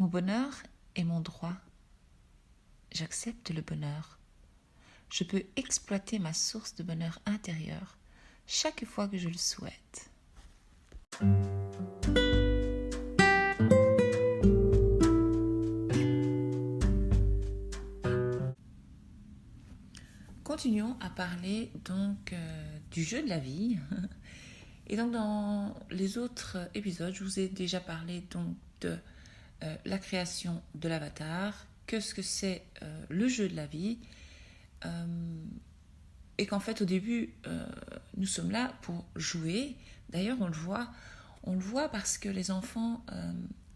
Mon bonheur est mon droit. J'accepte le bonheur. Je peux exploiter ma source de bonheur intérieur chaque fois que je le souhaite. Continuons à parler donc du jeu de la vie. Et donc dans les autres épisodes, je vous ai déjà parlé donc de la création de l'avatar, ce que c'est le jeu de la vie, et qu'en fait au début nous sommes là pour jouer. D'ailleurs on le voit parce que les enfants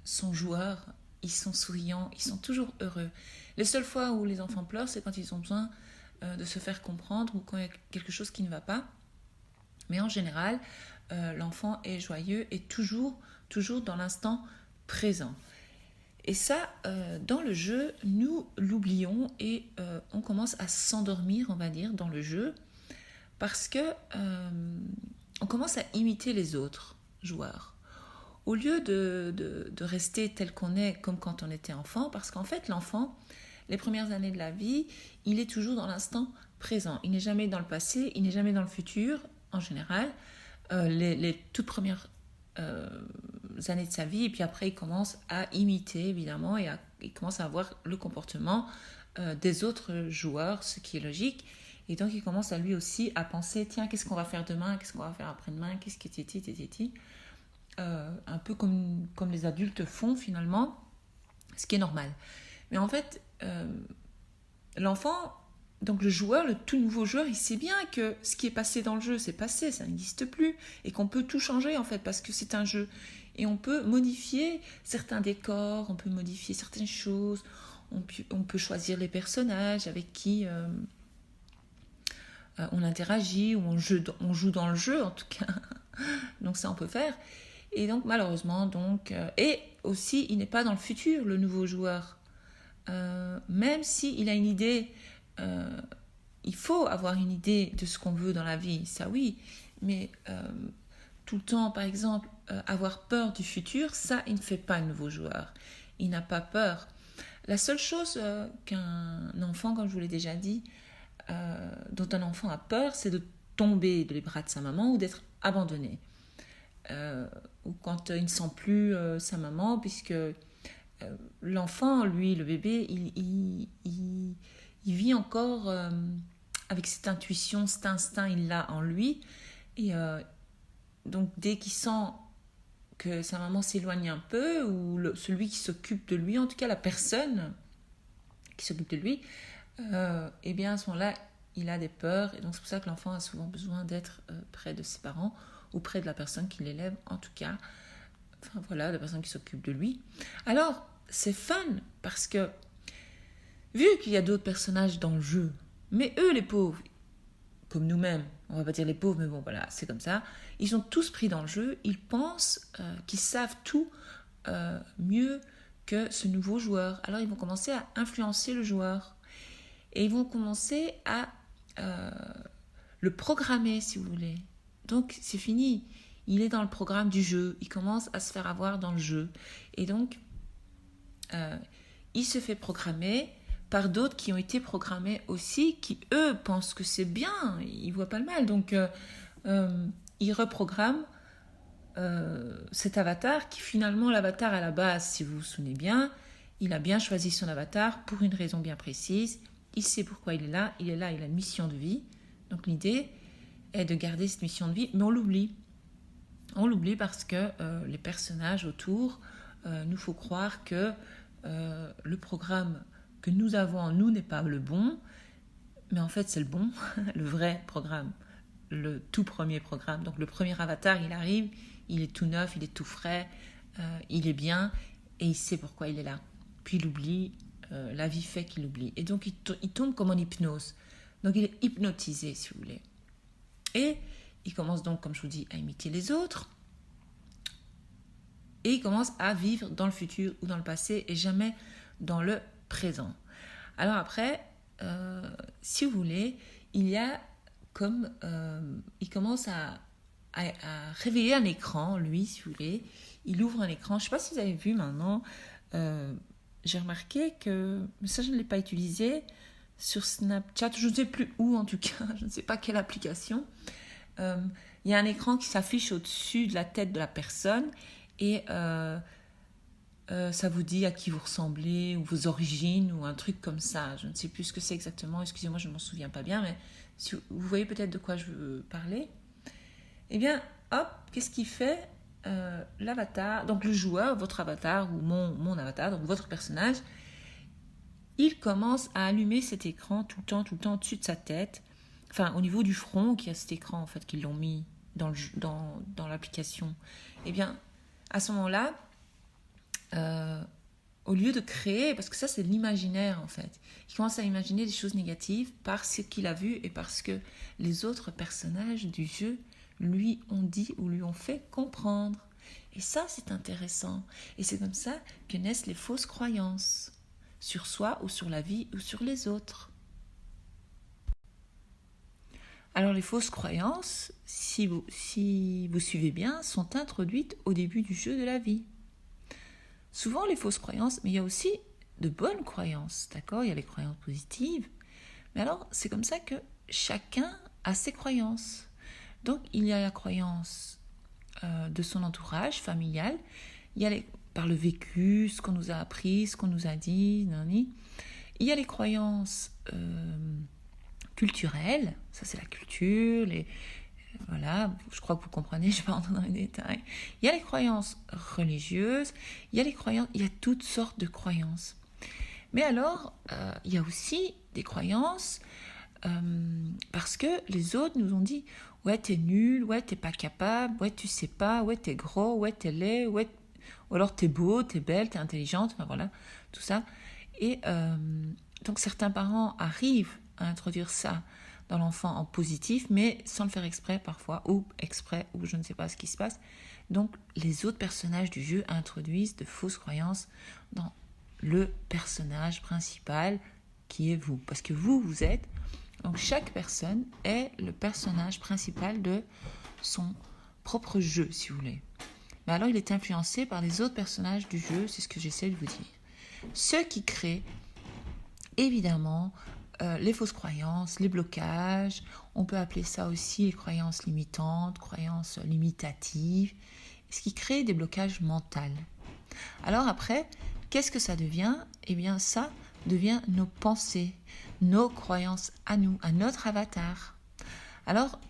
sont joueurs, ils sont souriants, ils sont toujours heureux. Les seules fois où les enfants pleurent, c'est quand ils ont besoin de se faire comprendre ou quand il y a quelque chose qui ne va pas. Mais en général, l'enfant est joyeux et toujours dans l'instant présent. Et ça, dans le jeu, nous l'oublions et on commence à s'endormir, on va dire, dans le jeu, parce que on commence à imiter les autres joueurs. Au lieu de rester tel qu'on est, comme quand on était enfant, parce qu'en fait, l'enfant, les premières années de la vie, il est toujours dans l'instant présent. Il n'est jamais dans le passé, il n'est jamais dans le futur, en général. Les toutes premières années de sa vie, et puis après il commence à imiter évidemment et il commence à avoir le comportement des autres joueurs, ce qui est logique, et donc il commence à lui aussi à penser, tiens, qu'est-ce qu'on va faire demain, qu'est-ce qu'on va faire après-demain, qu'est-ce qui est un peu comme les adultes font finalement, ce qui est normal. Mais en fait, l'enfant, donc le joueur, le tout nouveau joueur, il sait bien que ce qui est passé dans le jeu, c'est passé, ça n'existe plus, et qu'on peut tout changer en fait, parce que c'est un jeu. Et on peut modifier certains décors, on peut modifier certaines choses, on peut choisir les personnages avec qui on interagit, ou on joue dans le jeu en tout cas. Donc ça on peut faire. Et donc malheureusement, et aussi il n'est pas dans le futur, le nouveau joueur. Même s'il a une idée, il faut avoir une idée de ce qu'on veut dans la vie, ça oui, mais tout le temps, par exemple, avoir peur du futur, ça, il ne fait pas le nouveau joueur. Il n'a pas peur. La seule chose qu'un enfant, comme je vous l'ai déjà dit, dont un enfant a peur, c'est de tomber dans les bras de sa maman ou d'être abandonné. Ou quand il ne sent plus sa maman, puisque l'enfant, lui, le bébé, il vit encore avec cette intuition, cet instinct, il l'a en lui. Et donc dès qu'il sent que sa maman s'éloigne un peu, ou celui qui s'occupe de lui, en tout cas la personne qui s'occupe de lui, eh bien à ce moment-là, il a des peurs. Et donc c'est pour ça que l'enfant a souvent besoin d'être près de ses parents ou près de la personne qui l'élève, en tout cas. Enfin voilà, la personne qui s'occupe de lui. Alors, c'est fun parce que, vu qu'il y a d'autres personnages dans le jeu, mais eux, les pauvres, comme nous-mêmes, on va pas dire les pauvres, mais bon, voilà, c'est comme ça, ils sont tous pris dans le jeu, ils pensent qu'ils savent tout mieux que ce nouveau joueur. Alors, ils vont commencer à influencer le joueur. Et ils vont commencer à le programmer, si vous voulez. Donc, c'est fini. Il est dans le programme du jeu. Il commence à se faire avoir dans le jeu. Et donc, il se fait programmer par d'autres qui ont été programmés aussi, qui, eux, pensent que c'est bien. Ils ne voient pas le mal. Donc, ils reprogramment cet avatar qui, finalement, l'avatar à la base, si vous vous souvenez bien, il a bien choisi son avatar pour une raison bien précise. Il sait pourquoi il est là, il a une mission de vie. Donc l'idée est de garder cette mission de vie, mais on l'oublie. On l'oublie parce que les personnages autour nous font croire que le programme que nous avons en nous n'est pas le bon, mais en fait c'est le bon, le vrai programme, le tout premier programme. Donc le premier avatar, il arrive, il est tout neuf, il est tout frais, il est bien, et il sait pourquoi il est là. Puis il oublie, la vie fait qu'il oublie. Et donc il tombe comme en hypnose. Donc il est hypnotisé, si vous voulez. Et il commence donc, comme je vous dis, à imiter les autres. Et il commence à vivre dans le futur ou dans le passé et jamais dans le présent. Alors après, si vous voulez, il y a comme... il commence à réveiller un écran, lui, si vous voulez. Il ouvre un écran. Je ne sais pas si vous avez vu maintenant j'ai remarqué que, mais ça je ne l'ai pas utilisé, sur Snapchat, je ne sais plus où en tout cas, je ne sais pas quelle application, il y a un écran qui s'affiche au-dessus de la tête de la personne et ça vous dit à qui vous ressemblez ou vos origines ou un truc comme ça. Je ne sais plus ce que c'est exactement, excusez-moi, je ne m'en souviens pas bien, mais si vous voyez peut-être de quoi je veux parler. Eh bien, hop, qu'est-ce qu'il fait l'avatar, donc le joueur, votre avatar ou mon avatar, donc votre personnage, il commence à allumer cet écran tout le temps au-dessus de sa tête, enfin au niveau du front qui a cet écran en fait qu'ils l'ont mis dans l'application. Eh bien, à ce moment-là, au lieu de créer, parce que ça c'est l'imaginaire en fait, il commence à imaginer des choses négatives parce qu'il a vu et parce que les autres personnages du jeu lui ont dit ou lui ont fait comprendre. Et ça c'est intéressant. Et c'est comme ça que naissent les fausses croyances sur soi ou sur la vie ou sur les autres. Alors les fausses croyances, si vous suivez bien, sont introduites au début du jeu de la vie. Souvent les fausses croyances, mais il y a aussi de bonnes croyances, d'accord ? Il y a les croyances positives. Mais alors c'est comme ça que chacun a ses croyances. Donc il y a la croyance de son entourage familial, il y a par le vécu, ce qu'on nous a appris, ce qu'on nous a dit, il y a les croyances culturelles, ça c'est la culture, voilà, je crois que vous comprenez, je ne vais pas rentrer dans les détails. Il y a les croyances religieuses, il y a toutes sortes de croyances. Mais alors, il y a aussi des croyances parce que les autres nous ont dit « Ouais, t'es nul, ouais, t'es pas capable, ouais, tu sais pas, ouais, t'es gros, ouais, t'es laid, ouais, ou alors t'es beau, t'es belle, t'es intelligente, enfin voilà, tout ça. » Et donc certains parents arrivent à introduire ça dans l'enfant en positif, mais sans le faire exprès parfois, ou exprès, ou je ne sais pas ce qui se passe. Donc les autres personnages du jeu introduisent de fausses croyances dans le personnage principal qui est vous. Parce que vous êtes, donc chaque personne est le personnage principal de son propre jeu, si vous voulez. Mais alors il est influencé par les autres personnages du jeu, c'est ce que j'essaie de vous dire. Ce qui crée, évidemment, les fausses croyances, les blocages, on peut appeler ça aussi les croyances limitantes, croyances limitatives, ce qui crée des blocages mentaux. Alors après, qu'est-ce que ça devient ? Eh bien ça devient nos pensées, nos croyances à nous, à notre avatar. Alors,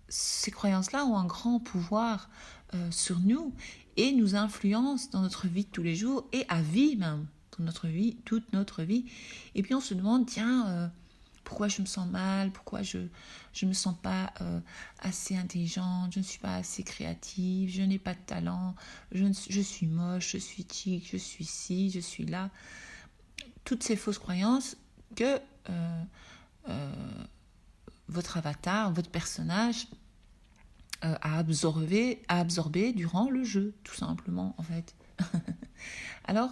ces croyances-là ont un grand pouvoir sur nous et nous influencent dans notre vie de tous les jours et à vie même. Notre vie, toute notre vie. Et puis on se demande, tiens, pourquoi je me sens mal, pourquoi je ne me sens pas assez intelligente, je ne suis pas assez créative, je n'ai pas de talent, je suis moche, je suis tic, je suis ci, je suis là. Toutes ces fausses croyances que votre avatar, votre personnage a absorbé durant le jeu, tout simplement, en fait. Alors,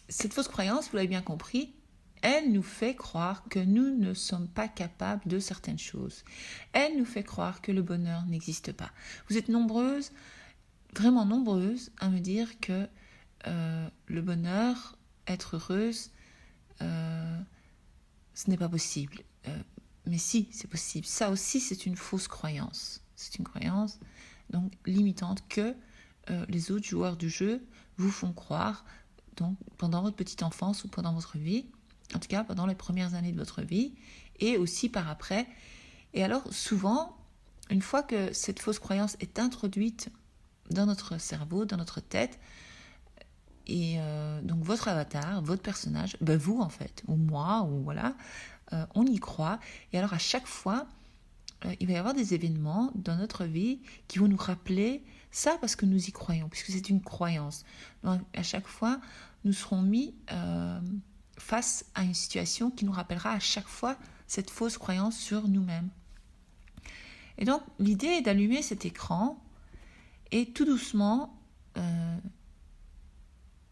cette fausse croyance, vous l'avez bien compris, elle nous fait croire que nous ne sommes pas capables de certaines choses. Elle nous fait croire que le bonheur n'existe pas. Vous êtes nombreuses, vraiment nombreuses, à me dire que le bonheur, être heureuse, ce n'est pas possible. Mais si, c'est possible. Ça aussi, c'est une fausse croyance. C'est une croyance donc limitante que les autres joueurs du jeu vous font croire donc, pendant votre petite enfance ou pendant votre vie, en tout cas pendant les premières années de votre vie, et aussi par après. Et alors souvent, une fois que cette fausse croyance est introduite dans notre cerveau, dans notre tête, et donc votre avatar, votre personnage, ben vous en fait, ou moi, ou voilà, on y croit. Et alors à chaque fois, il va y avoir des événements dans notre vie qui vont nous rappeler ça parce que nous y croyons, puisque c'est une croyance. Donc à chaque fois, nous serons mis face à une situation qui nous rappellera à chaque fois cette fausse croyance sur nous-mêmes. Et donc l'idée est d'allumer cet écran et tout doucement,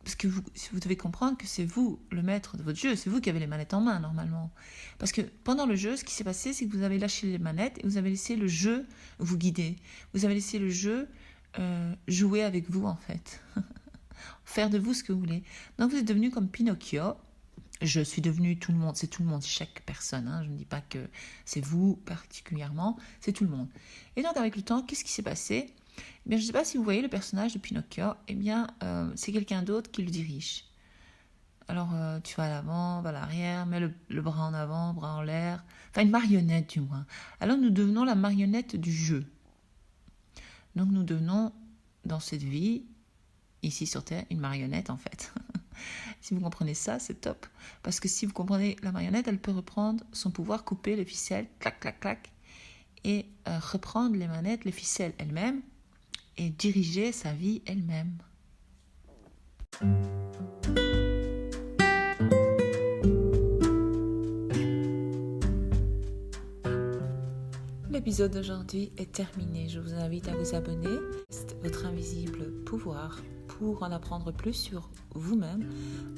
parce que vous devez comprendre que c'est vous le maître de votre jeu, c'est vous qui avez les manettes en main normalement. Parce que pendant le jeu, ce qui s'est passé, c'est que vous avez lâché les manettes et vous avez laissé le jeu vous guider. Vous avez laissé le jeu jouer avec vous en fait. faire de vous ce que vous voulez. Donc vous êtes devenu comme Pinocchio. Je suis devenue tout le monde, c'est tout le monde, chaque personne. Hein. Je ne dis pas que c'est vous particulièrement, c'est tout le monde. Et donc avec le temps, qu'est-ce qui s'est passé? Eh bien, je ne sais pas si vous voyez le personnage de Pinocchio. Eh bien, c'est quelqu'un d'autre qui le dirige. Alors, tu vas à l'avant, vas à l'arrière, mets le bras en avant, bras en l'air. Enfin, une marionnette du moins. Alors, nous devenons la marionnette du jeu. Donc, nous devenons, dans cette vie, ici sur Terre, une marionnette en fait. Si vous comprenez ça, c'est top. Parce que si vous comprenez la marionnette, elle peut reprendre son pouvoir, couper les ficelles, clac, clac, clac, et reprendre les manettes, les ficelles elles-mêmes, et diriger sa vie elle-même. L'épisode d'aujourd'hui est terminé. Je vous invite à vous abonner. C'est votre invisible pouvoir pour en apprendre plus sur vous-même,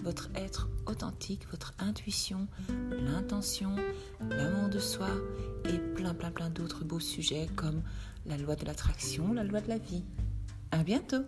votre être authentique, votre intuition, l'intention, l'amour de soi et plein d'autres beaux sujets comme la loi de l'attraction, la loi de la vie. À bientôt!